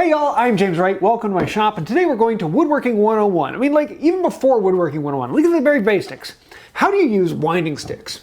Hey y'all, I'm James Wright, welcome to my shop, and today we're going to Woodworking 101. I mean, like, even before Woodworking 101, look at the very basics. How do you use winding sticks?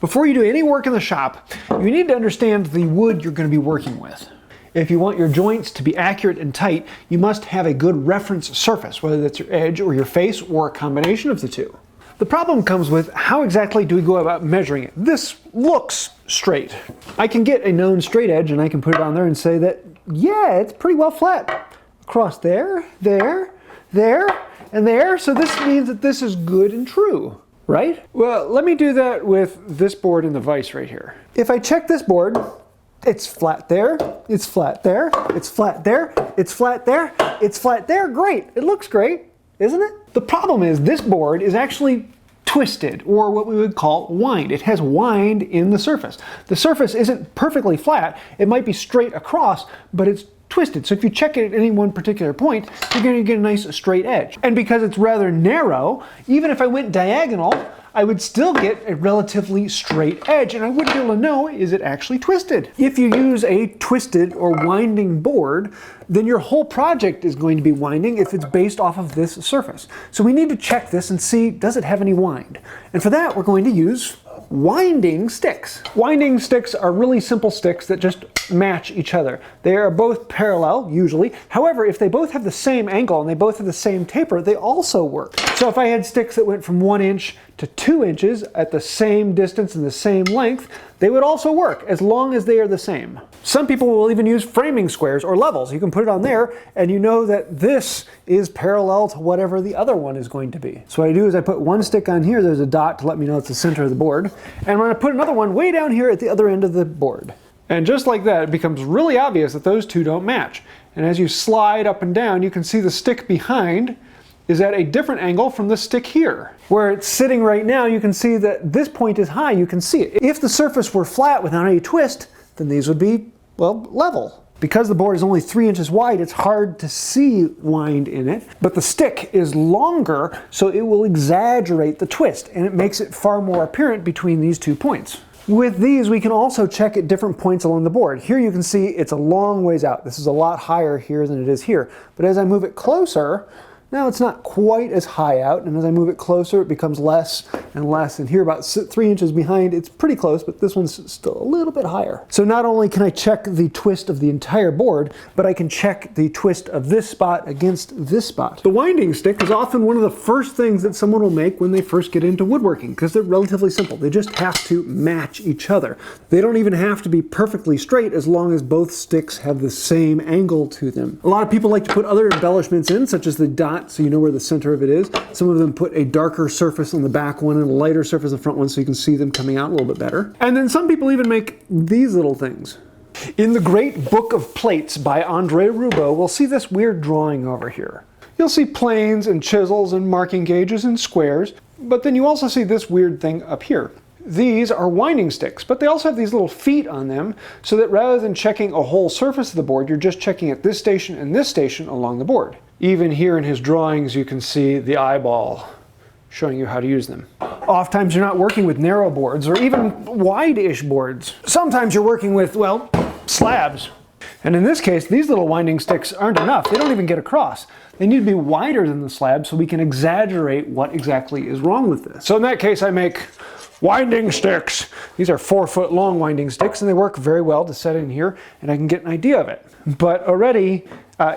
Before you do any work in the shop, you need to understand the wood you're going to be working with. If you want your joints to be accurate and tight, you must have a good reference surface, whether that's your edge or your face or a combination of the two. The problem comes with how exactly do we go about measuring it? This looks straight. I can get a known straight edge and I can put it on there and say that, yeah, it's pretty well flat. Across there, there, there, and there. So this means that this is good and true, right? Well, let me do that with this board in the vise right here. If I check this board, it's flat there, it's flat there, it's flat there, it's flat there, it's flat there. Great, it looks great, isn't it? The problem is this board is actually twisted, or what we would call wind. It has wind in the surface. The surface isn't perfectly flat. It might be straight across, but it's twisted. So if you check it at any one particular point, you're going to get a nice straight edge. And because it's rather narrow, even if I went diagonal, I would still get a relatively straight edge, and I wouldn't be able to know, is it actually twisted? If you use a twisted or winding board, then your whole project is going to be winding if it's based off of this surface. So we need to check this and see, does it have any wind? And for that, we're going to use winding sticks. Winding sticks are really simple sticks that just match each other. They are both parallel, usually. However, if they both have the same angle and they both have the same taper, they also work. So if I had sticks that went from 1 inch to 2 inches at the same distance and the same length, they would also work as long as they are the same. Some people will even use framing squares or levels. You can put it on there and you know that this is parallel to whatever the other one is going to be. So what I do is I put one stick on here, there's a dot to let me know it's the center of the board, and I'm going to put another one way down here at the other end of the board. And just like that, it becomes really obvious that those two don't match. And as you slide up and down, you can see the stick behind is at a different angle from the stick here. Where it's sitting right now, you can see that this point is high, you can see it. If the surface were flat without any twist, then these would be, well, level. Because the board is only 3 inches wide, it's hard to see wind in it, but the stick is longer, so it will exaggerate the twist, and it makes it far more apparent between these 2 points. With these, we can also check at different points along the board. Here you can see it's a long ways out. This is a lot higher here than it is here. But as I move it closer, now it's not quite as high out, and as I move it closer, it becomes less and less. And here, about 3 inches behind, it's pretty close, but this one's still a little bit higher. So not only can I check the twist of the entire board, but I can check the twist of this spot against this spot. The winding stick is often one of the first things that someone will make when they first get into woodworking, because they're relatively simple. They just have to match each other. They don't even have to be perfectly straight as long as both sticks have the same angle to them. A lot of people like to put other embellishments in, such as the dot, so you know where the center of it is. Some of them put a darker surface on the back one and a lighter surface on the front one so you can see them coming out a little bit better. And then some people even make these little things. In the Great Book of Plates by Andre Roubaud, we'll see this weird drawing over here. You'll see planes and chisels and marking gauges and squares, but then you also see this weird thing up here. These are winding sticks, but they also have these little feet on them so that rather than checking a whole surface of the board, you're just checking at this station and this station along the board. Even here in his drawings, you can see the eyeball showing you how to use them. Oftentimes you're not working with narrow boards or even wide-ish boards. Sometimes you're working with, well, slabs. And in this case, these little winding sticks aren't enough. They don't even get across. They need to be wider than the slab so we can exaggerate what exactly is wrong with this. So in that case, I make winding sticks. These are 4-foot long winding sticks, and they work very well to set in here, and I can get an idea of it. But already,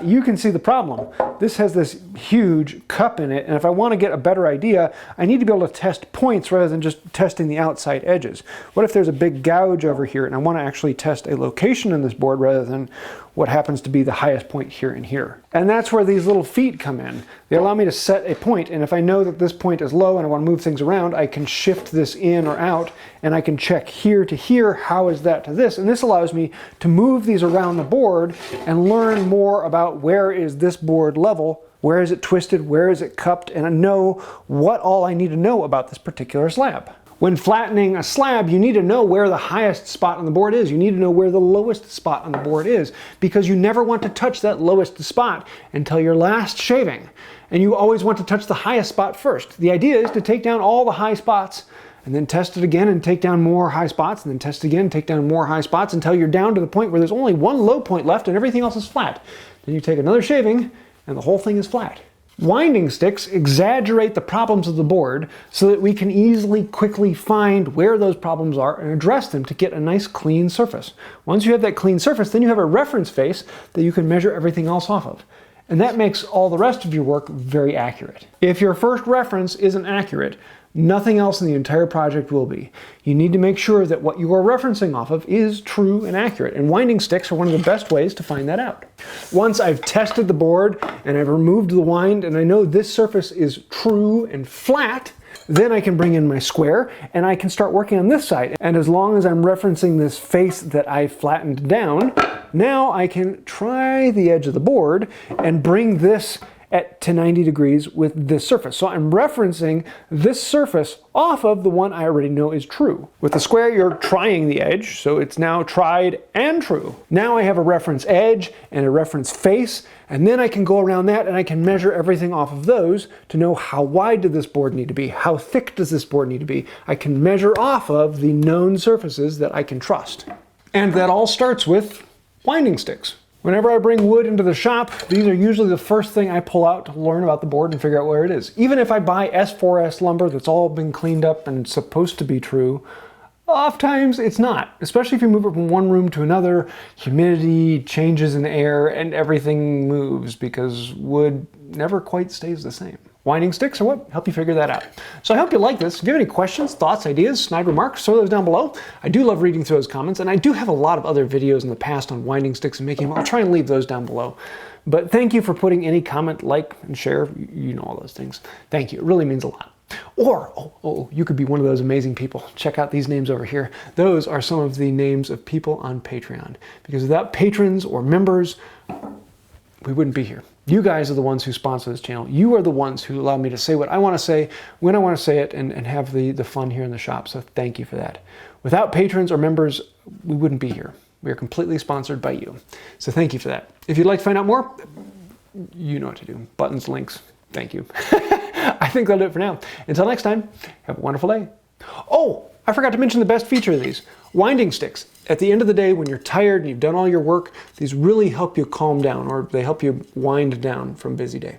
you can see the problem. This has this huge cup in it, and if I want to get a better idea, I need to be able to test points rather than just testing the outside edges. What if there's a big gouge over here, and I want to actually test a location in this board rather than what happens to be the highest point here and here? And that's where these little feet come in. They allow me to set a point, and if I know that this point is low and I want to move things around, I can shift this in or out, and I can check here to here, how is that to this? And this allows me to move these around the board and learn more about where is this board level, where is it twisted, where is it cupped, and I know what all I need to know about this particular slab. When flattening a slab, you need to know where the highest spot on the board is. You need to know where the lowest spot on the board is, because you never want to touch that lowest spot until your last shaving. And you always want to touch the highest spot first. The idea is to take down all the high spots and then test it again and take down more high spots, and then test it again, take down more high spots until you're down to the point where there's only one low point left and everything else is flat. Then you take another shaving and the whole thing is flat. Winding sticks exaggerate the problems of the board so that we can easily, quickly find where those problems are and address them to get a nice clean surface. Once you have that clean surface, then you have a reference face that you can measure everything else off of. And that makes all the rest of your work very accurate. If your first reference isn't accurate, nothing else in the entire project will be. You need to make sure that what you are referencing off of is true and accurate, and winding sticks are one of the best ways to find that out. Once I've tested the board and I've removed the wind and I know this surface is true and flat, then I can bring in my square and I can start working on this side. And as long as I'm referencing this face that I flattened down, now I can try the edge of the board and bring this to 90 degrees with this surface. So I'm referencing this surface off of the one I already know is true. With the square, you're trying the edge, so it's now tried and true. Now I have a reference edge and a reference face, and then I can go around that and I can measure everything off of those to know how wide does this board need to be, how thick does this board need to be. I can measure off of the known surfaces that I can trust. And that all starts with winding sticks. Whenever I bring wood into the shop, these are usually the first thing I pull out to learn about the board and figure out where it is. Even if I buy S4S lumber that's all been cleaned up and supposed to be true, oftentimes it's not. Especially if you move it from one room to another, humidity, changes in air, and everything moves because wood never quite stays the same. Winding sticks are what help you figure that out. So I hope you like this. If you have any questions, thoughts, ideas, snide remarks, throw those down below. I do love reading through those comments, and I do have a lot of other videos in the past on winding sticks and making them. I'll try and leave those down below. But thank you for putting any comment, like, and share. You know all those things. Thank you. It really means a lot. Or, you could be one of those amazing people. Check out these names over here. Those are some of the names of people on Patreon. Because without patrons or members, we wouldn't be here. You guys are the ones who sponsor this channel. You are the ones who allow me to say what I want to say, when I want to say it, and have the fun here in the shop. So thank you for that. Without patrons or members, we wouldn't be here. We are completely sponsored by you. So thank you for that. If you'd like to find out more, you know what to do. Buttons, links, thank you. I think that'll do it for now. Until next time, have a wonderful day. Oh, I forgot to mention the best feature of these. Winding sticks. At the end of the day, when you're tired and you've done all your work, these really help you calm down, or they help you wind down from a busy day.